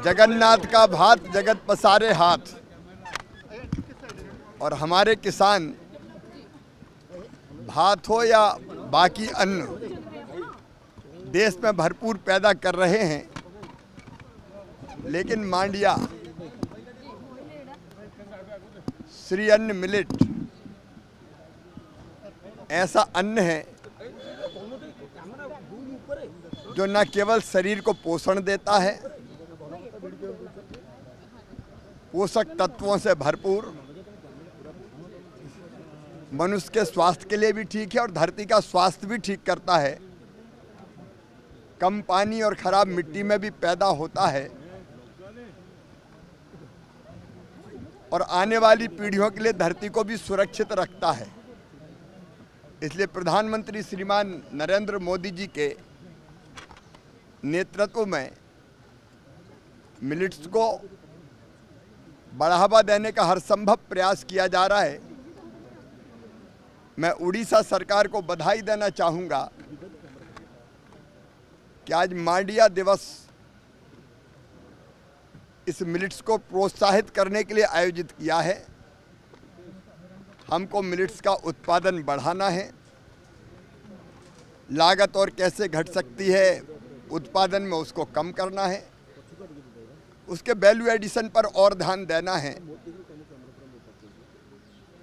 जगन्नाथ का भात जगत पसारे हाथ। और हमारे किसान भात हो या बाकी अन्न देश में भरपूर पैदा कर रहे हैं, लेकिन मांडिया, श्री अन्न मिलेट ऐसा अन्न है जो न केवल शरीर को पोषण देता है, पोषक तत्वों से भरपूर, मनुष्य के स्वास्थ्य के लिए भी ठीक है और धरती का स्वास्थ्य भी ठीक करता है। कम पानी और खराब मिट्टी में भी पैदा होता है और आने वाली पीढ़ियों के लिए धरती को भी सुरक्षित रखता है। इसलिए प्रधानमंत्री श्रीमान नरेंद्र मोदी जी के नेतृत्व में मिलेट्स को बढ़ावा देने का हर संभव प्रयास किया जा रहा है। मैं उड़ीसा सरकार को बधाई देना चाहूँगा कि आज मांडिया दिवस इस मिलेट्स को प्रोत्साहित करने के लिए आयोजित किया है। हमको मिलेट्स का उत्पादन बढ़ाना है, लागत और कैसे घट सकती है उत्पादन में उसको कम करना है, उसके वैल्यू एडिशन पर और ध्यान देना है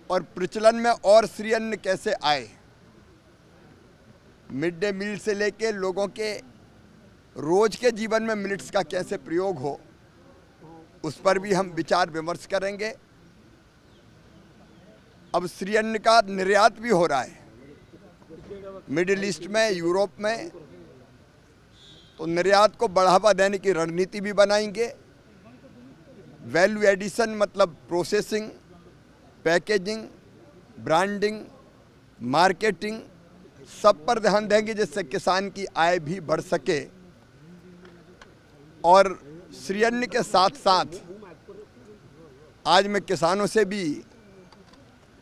और प्रचलन में और श्री अन्न कैसे आए, मिड डे मील से लेके लोगों के रोज के जीवन में मिलेट्स का कैसे प्रयोग हो, उस पर भी हम विचार विमर्श करेंगे। अब श्री अन्न का निर्यात भी हो रहा है मिडिल ईस्ट में, यूरोप में, तो निर्यात को बढ़ावा देने की रणनीति भी बनाएंगे। वैल्यू एडिशन मतलब प्रोसेसिंग, पैकेजिंग, ब्रांडिंग, मार्केटिंग, सब पर ध्यान देंगे जिससे किसान की आय भी बढ़ सके। और श्री अन्न के साथ साथ आज मैं किसानों से भी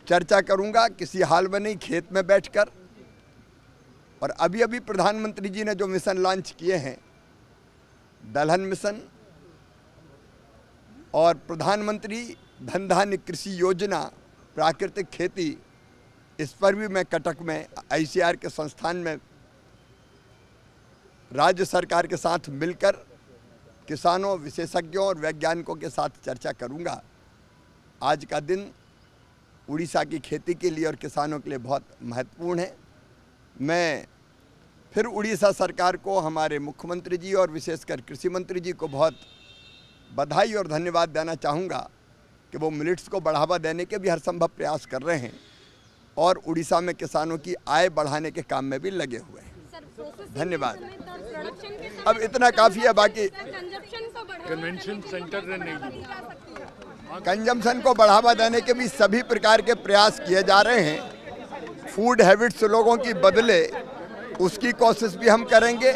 चर्चा करूंगा, किसी हाल में नहीं, खेत में बैठकर। और अभी अभी प्रधानमंत्री जी ने जो मिशन लॉन्च किए हैं, दलहन मिशन और प्रधानमंत्री धन धान्य कृषि योजना, प्राकृतिक खेती, इस पर भी मैं कटक में ICAR के संस्थान में राज्य सरकार के साथ मिलकर किसानों, विशेषज्ञों और वैज्ञानिकों के साथ चर्चा करूंगा। आज का दिन उड़ीसा की खेती के लिए और किसानों के लिए बहुत महत्वपूर्ण है। मैं फिर उड़ीसा सरकार को, हमारे मुख्यमंत्री जी और विशेषकर कृषि मंत्री जी को बहुत बधाई और धन्यवाद देना चाहूँगा कि वो मिलेट्स को बढ़ावा देने के भी हर संभव प्रयास कर रहे हैं और उड़ीसा में किसानों की आय बढ़ाने के काम में भी लगे हुए हैं। धन्यवाद। अब इतना काफ़ी है, बाकी कन्वेंशन सेंटर नहीं, कंजम्पशन को बढ़ावा देने के भी सभी प्रकार के प्रयास किए जा रहे हैं। फूड हैबिट्स लोगों की बदले, उसकी कोशिश भी हम करेंगे।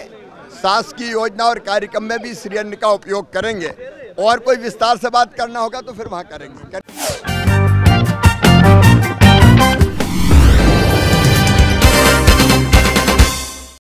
शासकीय योजना और कार्यक्रम में भी श्री अन्न का उपयोग करेंगे और कोई विस्तार से बात करना होगा तो फिर वहाँ करेंगे।